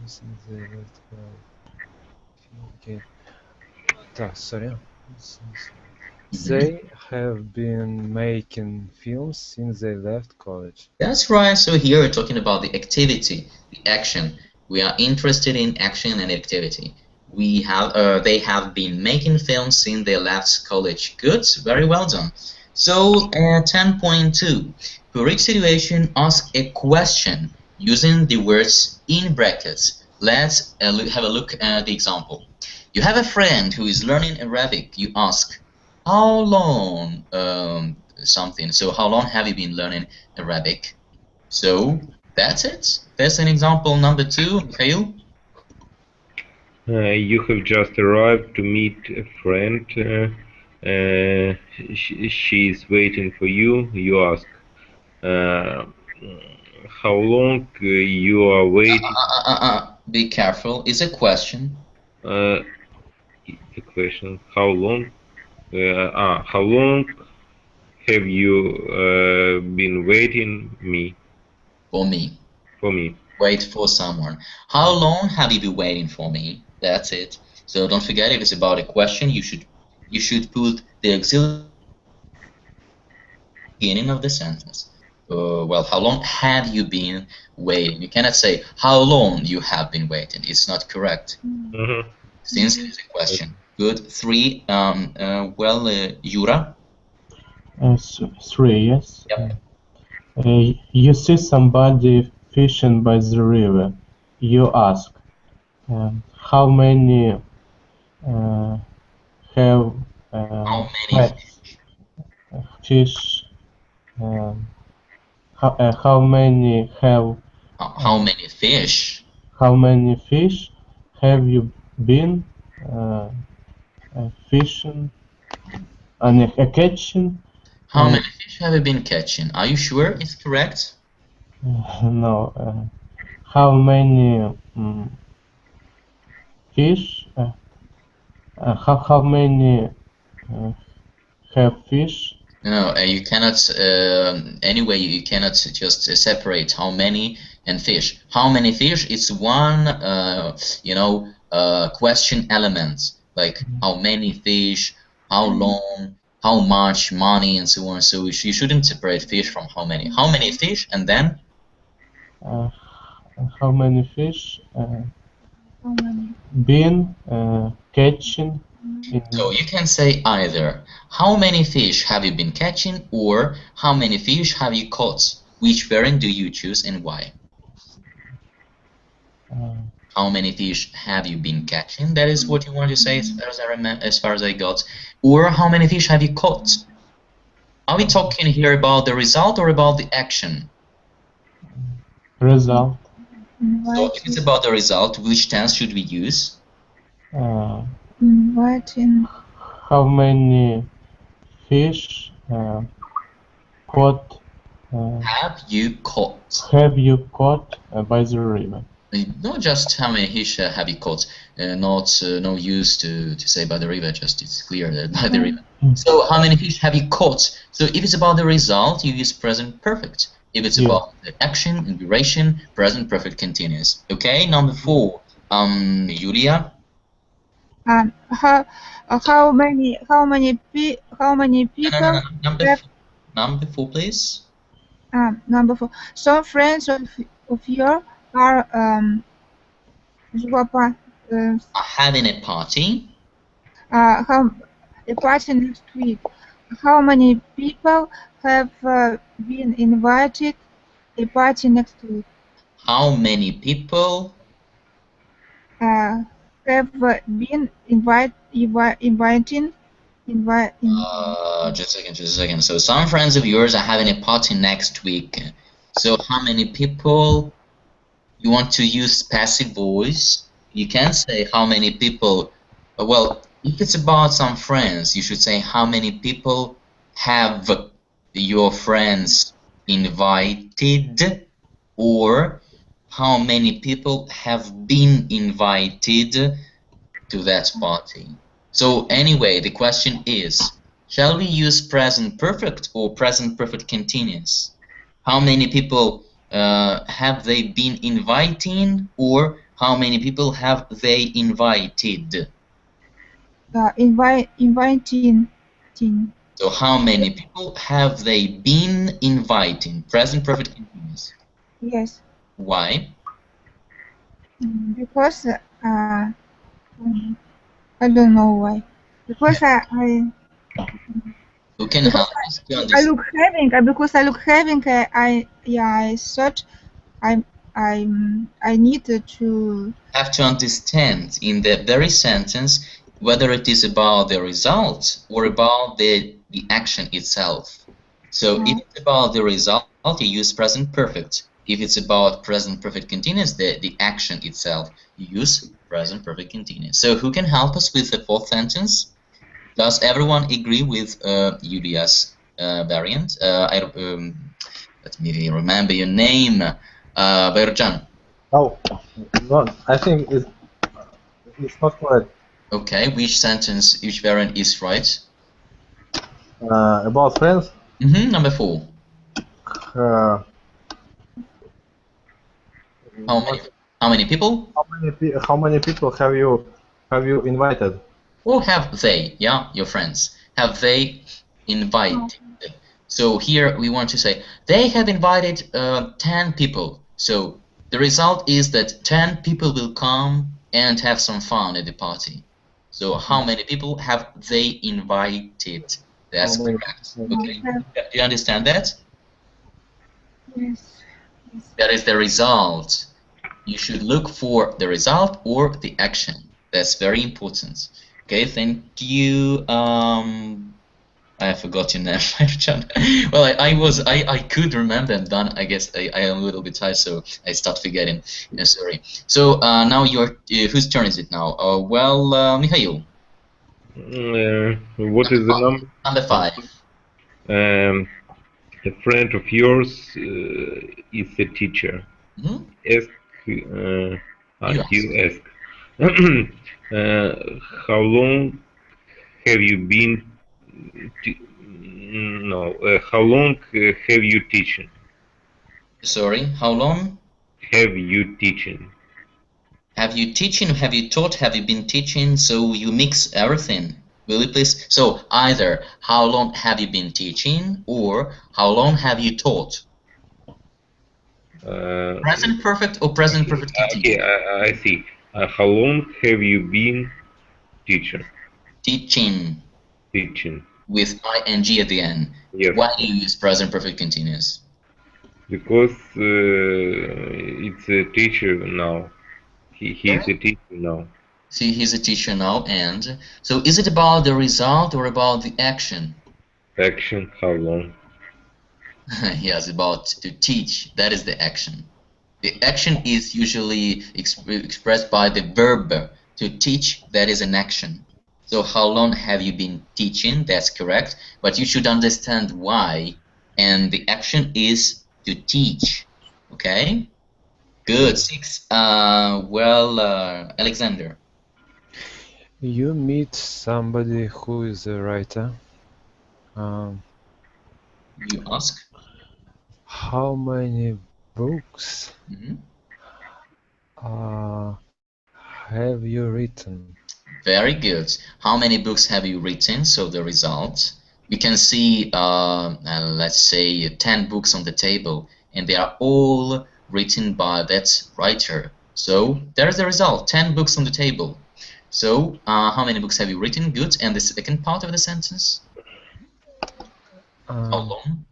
Since they left college. Okay. Sorry. They have been making films since they left college. That's right. So here we're talking about the activity, the action. We are interested in action and activity. They have been making films since they left college. Good. Very well done. So 10.2. For each situation, ask a question using the words in brackets. Let's have a look at the example. You have a friend who is learning Arabic. You ask, how long something. So how long have you been learning Arabic? So that's it. That's an example number 2, Mikhail. You have just arrived to meet a friend. She is waiting for you. You ask, how long you are waiting? Be careful. It's a question. It's a question. How long? How long have you been waiting For me. for me? Wait for someone. How long have you been waiting for me? That's it. So don't forget, if it's about a question, you should put the auxiliary beginning of the sentence. Well, how long have you been waiting? You cannot say how long you have been waiting. It's not correct. Since it is a question. Good. 3. Yura. 3, yes. Yep. You see somebody fishing by the river. You ask, how many have How many fish? How many have? How many fish? How many fish have you been fishing and catching? How many fish have you been catching? Are you sure it's correct? No. How many fish? How many have fish? No, you cannot. Anyway, you cannot just separate how many and fish. How many fish is one, question element. Like how many fish, how long, how much money, and so on. So you shouldn't separate fish from how many. How many fish, and then How many fish How many? been catching? So you can say either how many fish have you been catching or how many fish have you caught. Which variant do you choose and why? How many fish have you been catching? That is what you want to say, as far as I remember, as far as I got. Or how many fish have you caught? Are we talking here about the result or about the action? Result. So if it's about the result, which tense should we use? Inviting. How many fish caught? Have you caught? Have you caught by the river? Not just how many fish have you caught. No use to say by the river. Just it's clear that by the river. So how many fish have you caught? So if it's about the result, you use present perfect. If it's about the action and duration, present perfect continuous. Okay, number 4. Yulia. How many people? No. Number 4, please. Number 4. Some friends of yours are Having a party. a party next week. How many people have been invited a party next week? How many people Have been inviting? Just a second. So some friends of yours are having a party next week. So how many people? You want to use passive voice. You can say how many people. Well, if it's about some friends, you should say how many people have your friends invited, or how many people have been invited to that party. So anyway, the question is, shall we use present perfect or present perfect continuous? How many people have they been inviting, or how many people have they invited? Inviting. So how many people have they been inviting? Present perfect continuous. Yes. Why? Because I don't know why. Because Who can help us to I understand? look having I thought I need to Have to understand in the very sentence whether it is about the result or about the action itself. So if it's about the result, you use present perfect. If it's about present perfect continuous, the action itself, you use present perfect continuous. So who can help us with the fourth sentence? Does everyone agree with Yulia's variant? Let me remember your name. Berjan. Oh, no, I think it's not correct. Okay, which sentence, which variant is right? About friends. Number 4. How many people? How many people have you invited? Or have they? Yeah, your friends. Have they invited? So here we want to say they have invited 10 people. So the result is that 10 people will come and have some fun at the party. So how many people have they invited? That's correct. Okay. Do you understand that? Yes. That is the result. You should look for the result or the action. That's very important. Okay, thank you. I forgot your name. Well, I could remember and done. I guess I am a little bit tired, so I start forgetting. Sorry. So now whose turn is it now? Well, Mikhail. What is the number? Number 5. A friend of yours is a teacher. Ask. You ask. How long have you been? How long have you teaching? Sorry, how long? Have you teaching? Have you teaching? Have you taught? Have you been teaching? So you mix everything. Will you please? So either how long have you been teaching or how long have you taught? Present perfect or present perfect continuous? Okay, I see. How long have you been teaching? Teaching. Teaching. With ing at the end. Yes. Why do you use present perfect continuous? Because it's a teacher now. He's a teacher now. See, he's a teacher now, and so is it about the result or about the action? Action. How long? Yes, about to teach. That is the action. The action is usually expressed by the verb to teach. That is an action. So how long have you been teaching? That's correct. But you should understand why. And the action is to teach. Okay? Good. 6. Alexander. You meet somebody who is a writer. You ask. How many books have you written? Very good. How many books have you written? So the result. You can see, let's say, 10 books on the table, and they are all written by that writer. So there's the result, 10 books on the table. So how many books have you written? Good. And the second part of the sentence? How long?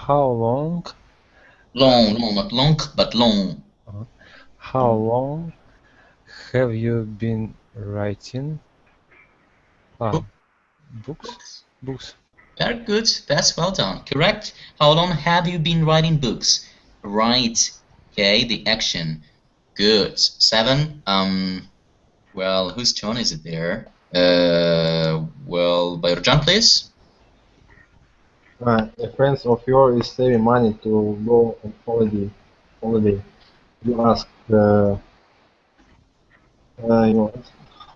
How long? Long, not long, but long. How long have you been writing? Books? Books. Very good. That's well done. Correct. How long have you been writing books? Right. Okay, the action. Good. 7. Well, whose turn is it there? Well, Bayurjan, please. A friend of yours is saving money to go on holiday. You ask, how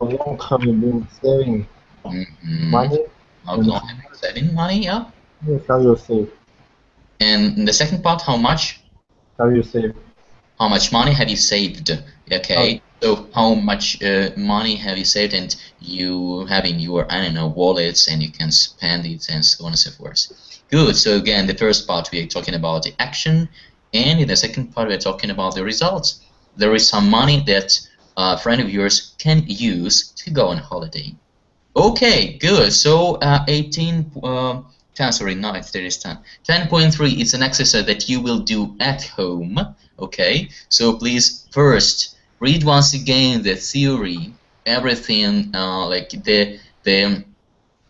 long have you been saving money? How long have you been saving money? Yeah. Have you saved? And the second part, how much? Have you saved? How much money have you saved? Okay. So how much money have you saved, and you have in your, I don't know, wallets, and you can spend it, and so on and so forth. Good. So again, the first part we are talking about the action, and in the second part we are talking about the results. There is some money that a friend of yours can use to go on holiday. Okay, good. So 18. 10, sorry, no, there is 10. 10.3 is an exercise that you will do at home. Okay, so please first read once again the theory everything, like the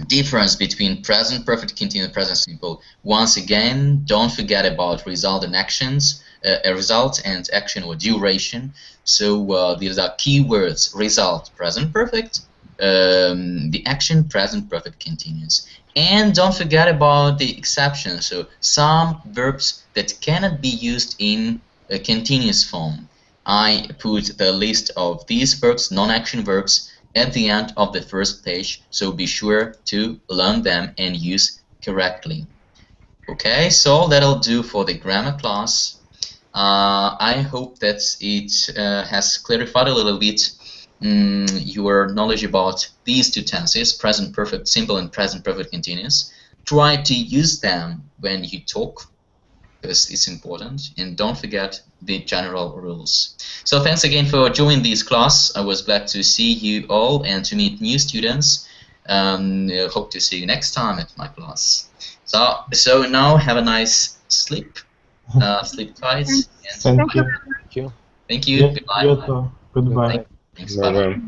difference between present perfect continuous, present simple. Once again, don't forget about result and actions, a result and action or duration. So these are keywords: result, present perfect, the action, present perfect continuous. And don't forget about the exceptions. So some verbs that cannot be used in a continuous form. I put the list of these verbs, non-action verbs, at the end of the first page, so be sure to learn them and use correctly. Okay, so that'll do for the grammar class. I hope that it has clarified a little bit your knowledge about these two tenses, present perfect simple and present perfect continuous. Try to use them when you talk, because it's important, and don't forget the general rules. So thanks again for joining this class. I was glad to see you all and to meet new students. Hope to see you next time at my class. So now have a nice sleep. Sleep tight. Thank you. Thank you. Thank you. You Goodbye. too. Goodbye. Thanks. Bye Bye. bye.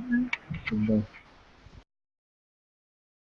Goodbye.